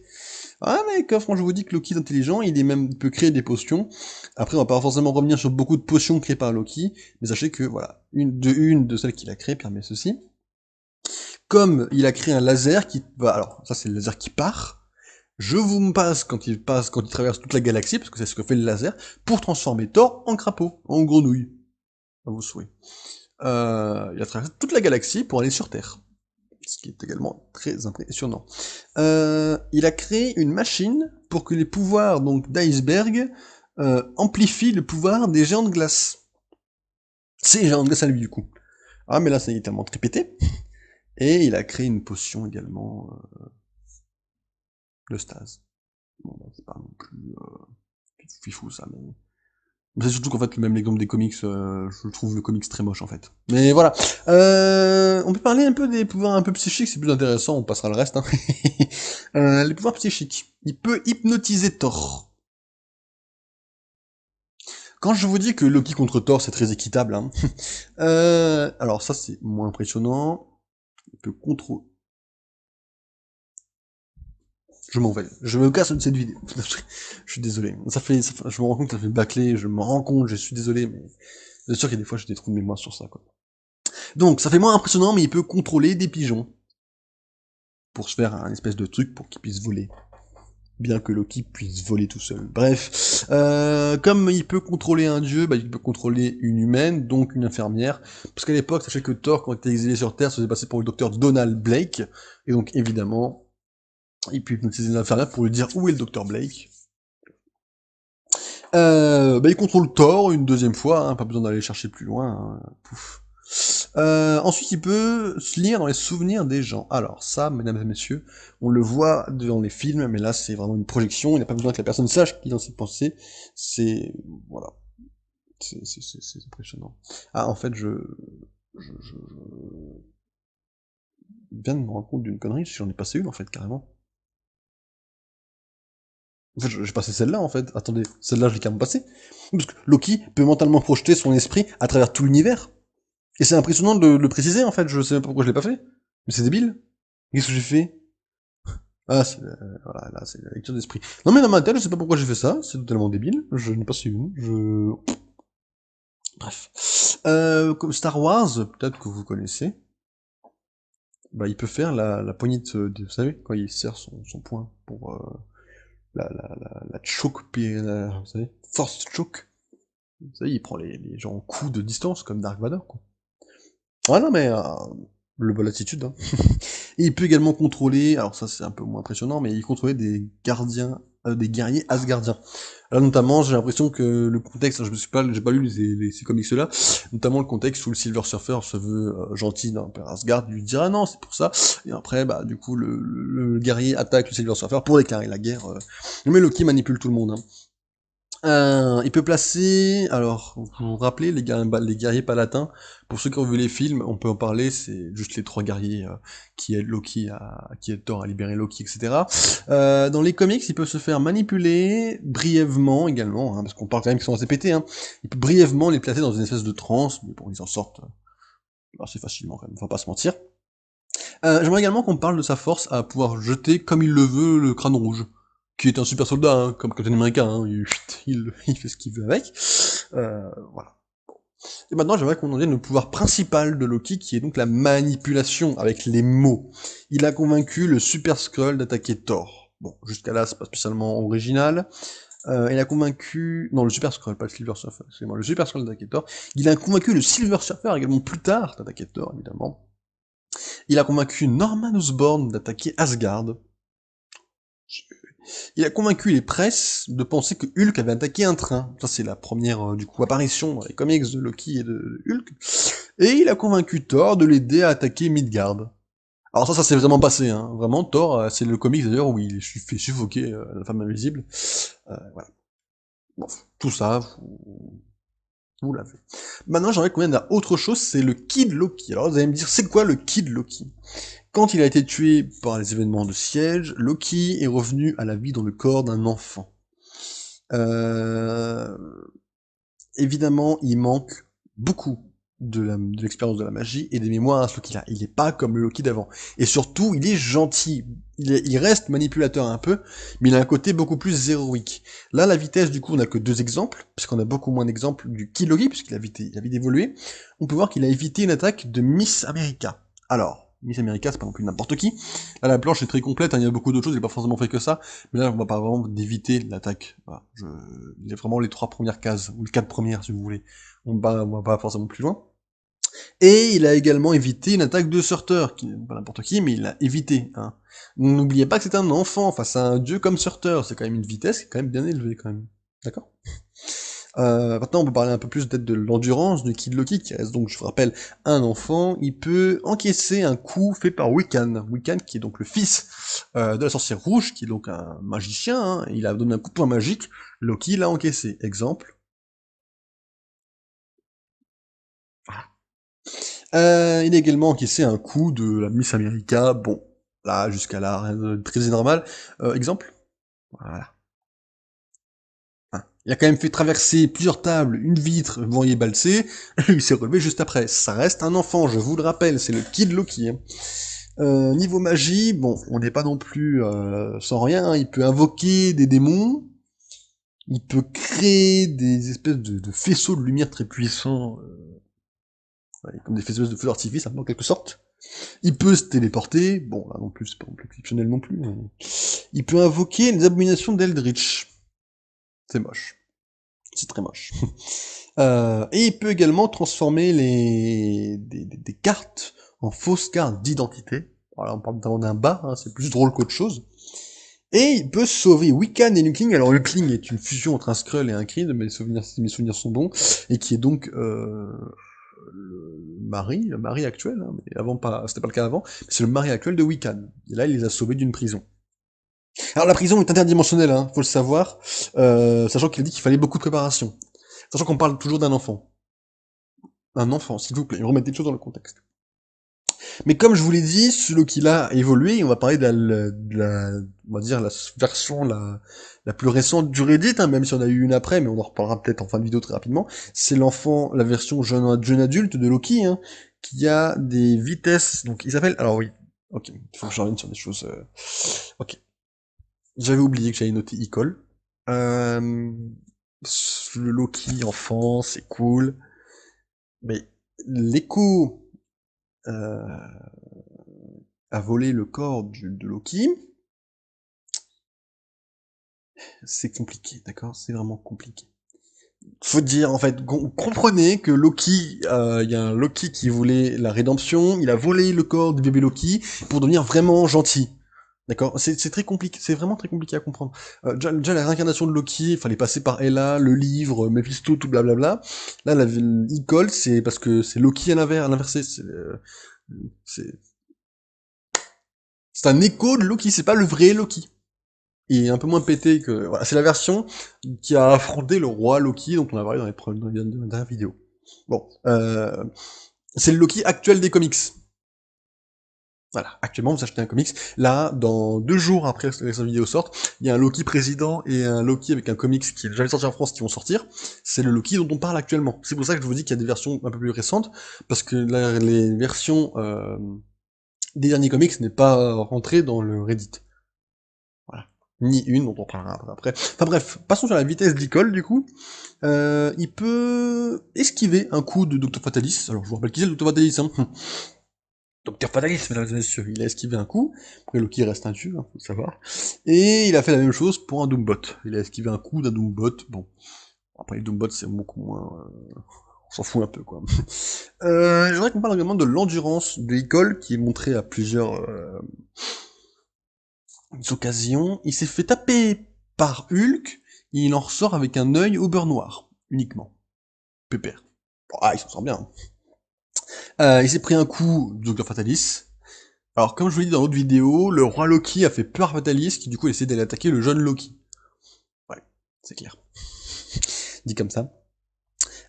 Ah mais quand je vous dis que Loki est intelligent, il peut créer des potions. Après, on va pas forcément revenir sur beaucoup de potions créées par Loki, mais sachez que, voilà, une de celles qu'il a créées permet ceci. Comme il a créé un laser qui va, alors ça c'est le laser qui part, je vous me passe quand il traverse toute la galaxie, parce que c'est ce que fait le laser, pour transformer Thor en crapaud, en grenouille, à vos souhaits. Il a traversé toute la galaxie pour aller sur Terre, ce qui est également très impressionnant. Il a créé une machine pour que les pouvoirs donc d'iceberg amplifient le pouvoir des géants de glace. C'est les géants de glace à lui du coup. Ah mais là c'est tellement très pété Et il a créé une potion également de stase. Bon, bah, c'est pas non plus fifou ça, mais... C'est surtout qu'en fait, même l'exemple des comics, je trouve le comics très moche en fait. Mais voilà. On peut parler un peu des pouvoirs un peu psychiques, c'est plus intéressant, on passera le reste. Hein. Les pouvoirs psychiques. Il peut hypnotiser Thor. Quand je vous dis que Loki contre Thor, c'est très équitable, hein. Alors ça, c'est moins impressionnant. Il peut contrôler... Je m'en vais. Je me casse de cette vidéo. Je suis désolé. Je me rends compte que ça fait bâcler, je me rends compte, je suis désolé, mais c'est sûr qu'il y a des fois j'ai des trous de mémoire sur ça, quoi. Donc, ça fait moins impressionnant, mais il peut contrôler des pigeons. Pour se faire un espèce de truc pour qu'ils puissent voler. Bien que Loki puisse voler tout seul. Bref, comme il peut contrôler un dieu, bah, il peut contrôler une humaine, donc une infirmière. Parce qu'à l'époque, sachez que Thor, quand il était exilé sur Terre, se faisait passer pour le docteur Donald Blake. Et donc, évidemment, il peut hypnotiser l'infirmière pour lui dire où est le docteur Blake. Bah, il contrôle Thor une deuxième fois, hein, pas besoin d'aller chercher plus loin. Hein. Pouf. Ensuite, il peut se lire dans les souvenirs des gens. Alors ça, mesdames et messieurs, on le voit dans les films, mais là c'est vraiment une projection, il n'y a pas besoin que la personne sache qu'il est dans ses pensées. C'est... voilà. C'est impressionnant. Ah, en fait, je viens de me rendre compte d'une connerie, j'en ai passé une en fait, carrément. En fait, j'ai passé celle-là en fait. Attendez, celle-là je l'ai carrément passée. Parce que Loki peut mentalement projeter son esprit à travers tout l'univers. Et c'est impressionnant de le préciser en fait, je sais même pas pourquoi je l'ai pas fait. Mais c'est débile. Qu'est-ce que j'ai fait? Ah, voilà, là, c'est la lecture d'esprit. Non mais dans ma tête, je sais pas pourquoi j'ai fait ça, c'est totalement débile, je n'ai pas su une, Bref. Comme Star Wars, peut-être que vous connaissez, bah il peut faire la poignée vous savez, quand il serre son poing pour la choke, vous savez, force choke. Vous savez, il prend les gens en coup de distance, comme Dark Vador, quoi. Ouais, non mais, le bol attitude, hein. Et il peut également contrôler, alors ça c'est un peu moins impressionnant, mais il contrôlait des gardiens, des guerriers asgardiens. Là notamment, j'ai l'impression que le contexte, j'ai pas lu ces comics-là, notamment le contexte où le Silver Surfer se veut gentil d'un père Asgard, lui dire ah non c'est pour ça, et après bah du coup le guerrier attaque le Silver Surfer pour déclarer la guerre. Mais Loki manipule tout le monde. Hein. Il peut placer, alors, vous vous rappelez, les guerriers palatins, pour ceux qui ont vu les films, on peut en parler, c'est juste les trois guerriers qui aident Loki qui aident Thor à libérer Loki, etc. Dans les comics, il peut se faire manipuler brièvement également, hein, parce qu'on parle quand même qu'ils sont assez pétés, hein. Il peut brièvement les placer dans une espèce de transe, mais bon, ils en sortent assez facilement quand même, faut pas se mentir. J'aimerais également qu'on parle de sa force à pouvoir jeter, comme il le veut, le crâne rouge qui est un super soldat, hein, comme Captain America, hein, il fait ce qu'il veut avec. Voilà. Et maintenant, j'aimerais qu'on en vienne au pouvoir principal de Loki, qui est donc la manipulation avec les mots. Il a convaincu le Super Skrull d'attaquer Thor. Bon, jusqu'à là, c'est pas spécialement original. Il a convaincu... Non, le Super Skrull, pas le Silver Surfer, excusez-moi, le Super Skrull d'attaquer Thor. Il a convaincu le Silver Surfer également plus tard d'attaquer Thor, évidemment. Il a convaincu Norman Osborn d'attaquer Asgard. Il a convaincu les presses de penser que Hulk avait attaqué un train. Ça, c'est la première, du coup, apparition dans les comics de Loki et de Hulk. Et il a convaincu Thor de l'aider à attaquer Midgard. Alors ça s'est vraiment passé, hein. Vraiment, Thor, c'est le comics d'ailleurs où il fait suffoquer la femme invisible. Voilà. Bon, tout ça, vous l'avez. Maintenant, j'aimerais qu'on vienne à autre chose, c'est le Kid Loki. Alors vous allez me dire, c'est quoi le Kid Loki? Quand il a été tué par les événements de siège, Loki est revenu à la vie dans le corps d'un enfant. Euh, Évidemment, il manque beaucoup de l'expérience de la magie et des mémoires à ce Loki-là. Il n'est pas comme le Loki d'avant. Et surtout, il est gentil. Il reste manipulateur un peu, mais il a un côté beaucoup plus héroïque. Là, la vitesse, du coup, on n'a que 2 exemples, puisqu'on a beaucoup moins d'exemples du Kid Loki, puisqu'il a vite évolué. On peut voir qu'il a évité une attaque de Miss America. Alors, Miss America, c'est pas non plus n'importe qui. Là, la planche est très complète, hein, il y a beaucoup d'autres choses, il n'a pas forcément fait que ça. Mais là, on va pas vraiment d'éviter l'attaque. Voilà, il y a vraiment les 3 premières cases, ou les 4 premières, si vous voulez. On va pas forcément plus loin. Et il a également évité une attaque de Surtur, qui n'est pas n'importe qui, mais il l'a évité. Hein. N'oubliez pas que c'est un enfant face à un dieu comme Surtur, c'est quand même une vitesse qui est quand même bien élevée, quand même. D'accord. Maintenant, on peut parler un peu plus peut-être de l'endurance de Kid Loki, qui reste donc, je vous rappelle, un enfant. Il peut encaisser un coup fait par Wiccan. Wiccan, qui est donc le fils de la sorcière rouge, qui est donc un magicien. Hein. Il a donné un coup de poing magique. Loki l'a encaissé. Exemple. Il a également encaissé un coup de la Miss America. Bon, là, jusqu'à là, rien de très normal. Exemple. Voilà. Hein. Il a quand même fait traverser plusieurs tables, une vitre, vous voyez balser, il s'est relevé juste après. Ça reste un enfant, je vous le rappelle, c'est le Kid Loki. Hein. Niveau magie, bon, on n'est pas non plus sans rien, hein. Il peut invoquer des démons, il peut créer des espèces de faisceaux de lumière très puissants, ouais, comme des faisceaux de feux d'artifice, en quelque sorte. Il peut se téléporter, bon, là non plus, c'est pas non plus exceptionnel non plus. Mais... Il peut invoquer les abominations d'Eldritch. C'est moche. C'est très moche. Et il peut également transformer des cartes en fausses cartes d'identité. Voilà, on parle notamment d'un bar, hein, c'est plus drôle qu'autre chose. Et il peut sauver Wiccan et Hulkling. Alors Hulkling est une fusion entre un Skrull et un Kree, mais si mes souvenirs sont bons, et qui est donc le mari actuel, hein, mais avant pas, c'était pas le cas avant, mais c'est le mari actuel de Wiccan. Et là, il les a sauvés d'une prison. Alors la prison est interdimensionnelle, hein, faut le savoir, sachant qu'il a dit qu'il fallait beaucoup de préparation. Sachant qu'on parle toujours d'un enfant. Un enfant, s'il vous plaît, remettez les choses dans le contexte. Mais comme je vous l'ai dit, ce Loki-là a évolué, et on va parler on va dire, la version la plus récente du Reddit, hein, même si on a eu une après, mais on en reparlera peut-être en fin de vidéo très rapidement. C'est l'enfant, la version jeune adulte de Loki, hein, qui a des vitesses, donc il s'appelle, alors oui, ok, il faut que je revienne sur des choses, ok. J'avais oublié que j'avais noté Icole. Euh, le Loki enfant, c'est cool. Mais l'écho euh, a volé le corps de Loki. C'est compliqué, d'accord? C'est vraiment compliqué. Faut dire, en fait, comprenez que Loki, il y a un Loki qui voulait la rédemption, il a volé le corps du bébé Loki pour devenir vraiment gentil. D'accord? C'est très compliqué, c'est vraiment très compliqué à comprendre. Déjà, la réincarnation de Loki, il fallait passer par Hela, le livre, Mephisto, tout blablabla. Là, il colle, c'est parce que c'est Loki à l'inversé. C'est c'est un écho de Loki, c'est pas le vrai Loki. Il est un peu moins pété que... Voilà, c'est la version qui a affronté le roi Loki, dont on a parlé dans les dernières vidéos. Bon, c'est le Loki actuel des comics. Voilà, actuellement vous achetez un comics, là, dans 2 jours après que cette vidéo sorte, il y a un Loki président et un Loki avec un comics qui est déjà sorti en France qui vont sortir, c'est le Loki dont on parle actuellement. C'est pour ça que je vous dis qu'il y a des versions un peu plus récentes, parce que les versions des derniers comics n'est pas rentrée dans le Reddit. Voilà. Ni une, dont on parlera après. Enfin bref, passons sur la vitesse d'Icole, du coup. Il peut esquiver un coup de Dr. Fatalis. Alors, je vous rappelle qui c'est le Dr. Fatalis, hein. Dr. Fatalis, mesdames et messieurs. Il a esquivé un coup. Après, Loki reste un dieu, hein, faut le savoir. Et il a fait la même chose pour un Doombot. Il a esquivé un coup d'un Doombot. Bon. Après, les Doombots, c'est beaucoup moins... on s'en fout un peu, quoi. Je voudrais qu'on parle également de l'endurance de Icole, qui est montrée à plusieurs occasions. Il s'est fait taper par Hulk, et il en ressort avec un œil au beurre noir, uniquement. Pépère. Ah, il s'en sort bien. Il s'est pris un coup du Dr. Fatalis. Alors, comme je vous l'ai dit dans l'autre vidéo, le roi Loki a fait peur à Fatalis, qui du coup a essayé d'aller attaquer le jeune Loki. Ouais, c'est clair. Dit comme ça.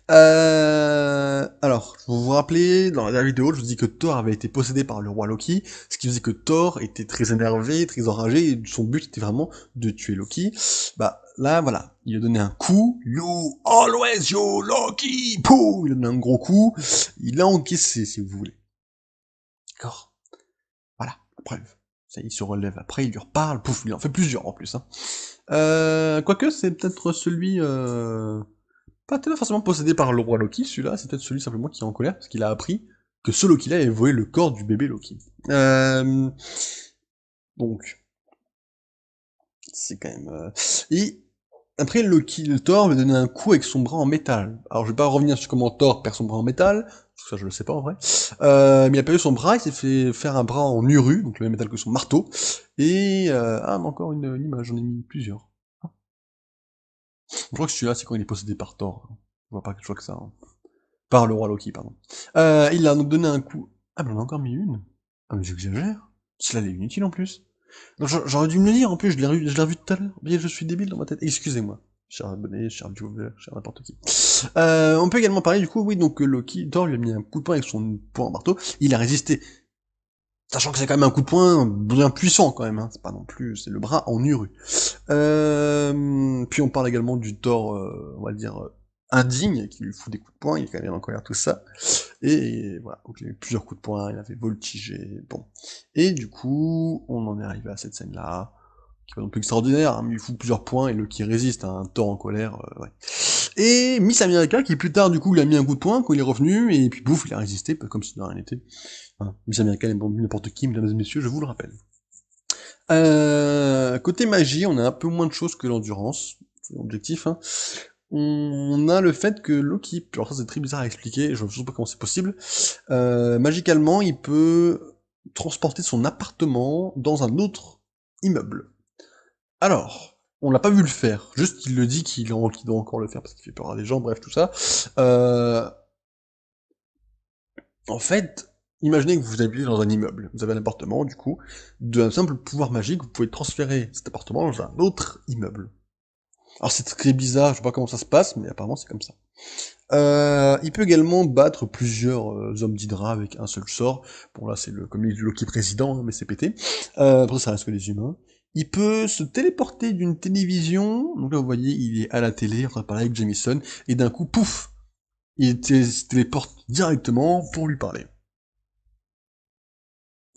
Alors, vous vous rappelez, dans la dernière vidéo, je vous dis que Thor avait été possédé par le roi Loki, ce qui faisait que Thor était très énervé, très enragé, et son but était vraiment de tuer Loki. Bah, là, voilà, il a donné un coup, you always you Loki, pouh, il a donné un gros coup, il a encaissé, si vous voulez. D'accord? Voilà, la preuve. Ça, il se relève après, il lui reparle, pouf, il en fait plusieurs en plus, hein. Quoique, c'est peut-être celui, pas tellement forcément possédé par le roi Loki, celui-là, c'est peut-être celui simplement qui est en colère, parce qu'il a appris que ce Loki-là avait volé le corps du bébé Loki. Donc, c'est quand même... Et après, le Thor va donner un coup avec son bras en métal. Alors, je vais pas revenir sur comment Thor perd son bras en métal, parce que ça je le sais pas en vrai. Mais il a perdu son bras, il s'est fait faire un bras en uru, donc le même métal que son marteau. Et... ah, mais encore une image, j'en ai mis plusieurs. Je crois que celui-là, c'est quand il est possédé par Thor. Je vois pas quelque chose que ça. Hein. Par le roi Loki, pardon. Il a donc donné un coup... Ah, ben on a encore mis une. Ah, mais j'exagère. Celle-là, elle est inutile en plus. J'aurais dû me le dire, en plus, je l'ai revu tout à l'heure. Mais je suis débile dans ma tête. Excusez-moi. Cher abonné, cher viewer, cher n'importe qui. On peut également parler, du coup, oui, donc Loki, Thor lui a mis un coup de poing avec son poing en marteau. Il a résisté. Sachant que c'est quand même un coup de poing bien puissant, quand même. Hein. C'est pas non plus... C'est le bras en uru. Puis on parle également du Thor, on va dire, indigne, qui lui fout des coups de poing, il est quand même en colère, tout ça. Et voilà, donc il a eu plusieurs coups de poing, il avait voltigé, bon. Et du coup, on en est arrivé à cette scène-là, qui est pas non plus extraordinaire, hein, mais il fout plusieurs points, et le qui résiste à un Thor en colère, ouais. Et Miss America, qui plus tard, du coup, il a mis un coup de poing, quand il est revenu, et puis bouf, il a résisté, comme si de rien n'était. Hein. Miss America n'est pas n'importe qui, mesdames et messieurs, je vous le rappelle. Côté magie, on a un peu moins de choses que l'endurance, c'est l'objectif, hein. On a le fait que Loki, alors ça c'est très bizarre à expliquer, je ne sais pas comment c'est possible, magicalement il peut transporter son appartement dans un autre immeuble. Alors, on l'a pas vu le faire, juste il le dit qu'il doit encore le faire parce qu'il fait peur à des gens, bref tout ça. En fait, imaginez que vous habitez dans un immeuble, vous avez un appartement, du coup, d'un simple pouvoir magique, vous pouvez transférer cet appartement dans un autre immeuble. Alors c'est très bizarre, je sais pas comment ça se passe, mais apparemment c'est comme ça. Il peut également battre plusieurs hommes d'Hydra avec un seul sort. Bon là c'est le comme le Loki président, hein, mais c'est pété. Après ça reste que les humains. Il peut se téléporter d'une télévision, donc là vous voyez il est à la télé en train de parler avec Jameson, et d'un coup, pouf, se téléporte directement pour lui parler.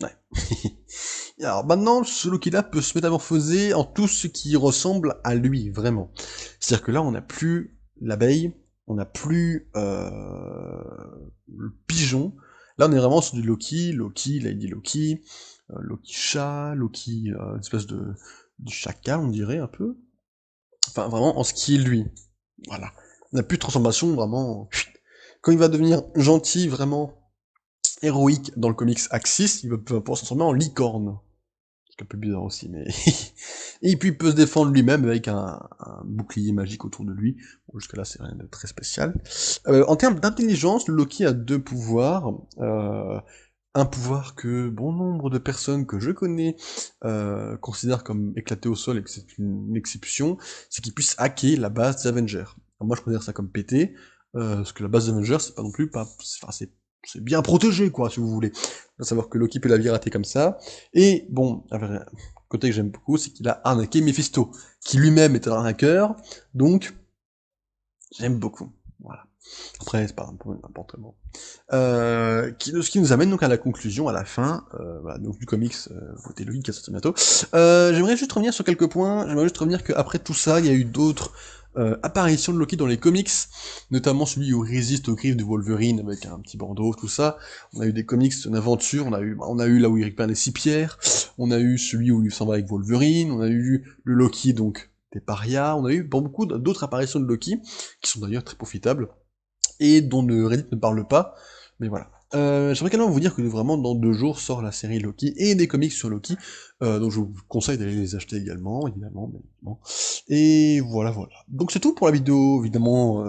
Ouais. Alors maintenant, ce Loki-là peut se métamorphoser en tout ce qui ressemble à lui, vraiment. C'est-à-dire que là, on n'a plus l'abeille, on n'a plus le pigeon. Là, on est vraiment sur du Loki, Lady Loki, Loki chat, Loki, une espèce de chacal, on dirait un peu. Enfin, vraiment en ce qui est lui. Voilà. On n'a plus de transformation, vraiment. Quand il va devenir gentil, vraiment héroïque dans le comics Axis, il va pouvoir se transformer en licorne. C'est un peu bizarre aussi, mais... Et puis il peut se défendre lui-même avec un bouclier magique autour de lui. Bon, jusque là, c'est rien de très spécial. En termes d'intelligence, Loki a deux pouvoirs. Un pouvoir que bon nombre de personnes que je connais considèrent comme éclaté au sol et que c'est une exception, c'est qu'il puisse hacker la base des Avengers. Alors moi je considère ça comme pété, parce que la base des Avengers c'est pas non plus pas... Enfin, c'est bien protégé quoi, si vous voulez. À savoir que Loki peut la virater comme ça. Et bon, un côté que j'aime beaucoup, c'est qu'il a arnaqué Mephisto, qui lui-même est un arnaqueur, donc j'aime beaucoup. Voilà. Après, c'est pas n'importe comment. Ce qui nous amène donc à la conclusion, à la fin, voilà, donc du comics, côté Loki qui va sortir bientôt. J'aimerais juste revenir sur quelques points, j'aimerais juste revenir qu'après tout ça, il y a eu d'autres apparitions de Loki dans les comics, notamment celui où il résiste aux griffes de Wolverine avec un petit bandeau, tout ça. On a eu des comics, une aventure, on a eu là où il récupère les 6 pierres, on a eu celui où il s'en va avec Wolverine, on a eu le Loki donc des parias, on a eu beaucoup d'autres apparitions de Loki, qui sont d'ailleurs très profitables et dont le Reddit ne parle pas, mais voilà. J'aimerais également vous dire que vraiment dans 2 jours sort la série Loki et des comics sur Loki, donc je vous conseille d'aller les acheter également, évidemment, bien évidemment. Et voilà, voilà. Donc c'est tout pour la vidéo, évidemment,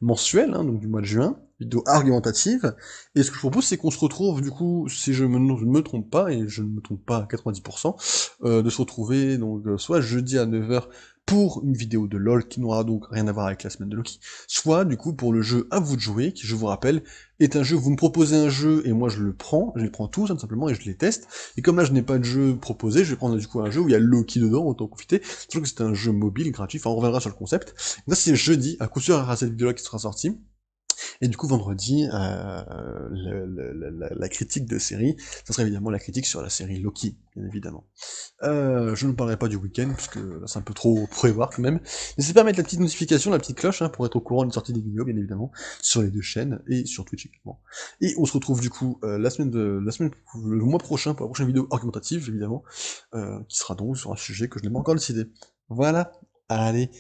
mensuelle, hein, donc du mois de juin, vidéo argumentative, et ce que je propose c'est qu'on se retrouve, du coup, si je ne me trompe pas, et je ne me trompe pas à 90%, de se retrouver donc soit jeudi à 9h pour une vidéo de LoL qui n'aura donc rien à voir avec la semaine de Loki, soit du coup pour le jeu À vous de jouer, qui je vous rappelle est un jeu, vous me proposez un jeu et moi je les prends tous tout simplement et je les teste, et comme là je n'ai pas de jeu proposé, je vais prendre du coup un jeu où il y a Loki dedans, autant profiter, sachant que c'est un jeu mobile, gratuit, enfin on reviendra sur le concept. Là c'est jeudi, à coup sûr il y aura cette vidéo là qui sera sortie. Et du coup, vendredi, la critique de série, ça serait évidemment la critique sur la série Loki, bien évidemment. Je ne parlerai pas du week-end, parce que là c'est un peu trop prévoir quand même. N'hésitez pas à mettre la petite notification, la petite cloche, hein, pour être au courant de la sortie des vidéos, bien évidemment, sur les 2 chaînes, et sur Twitch également. Et on se retrouve du coup le mois prochain pour la prochaine vidéo argumentative, évidemment, qui sera donc sur un sujet que je n'ai pas encore décidé. Voilà, allez,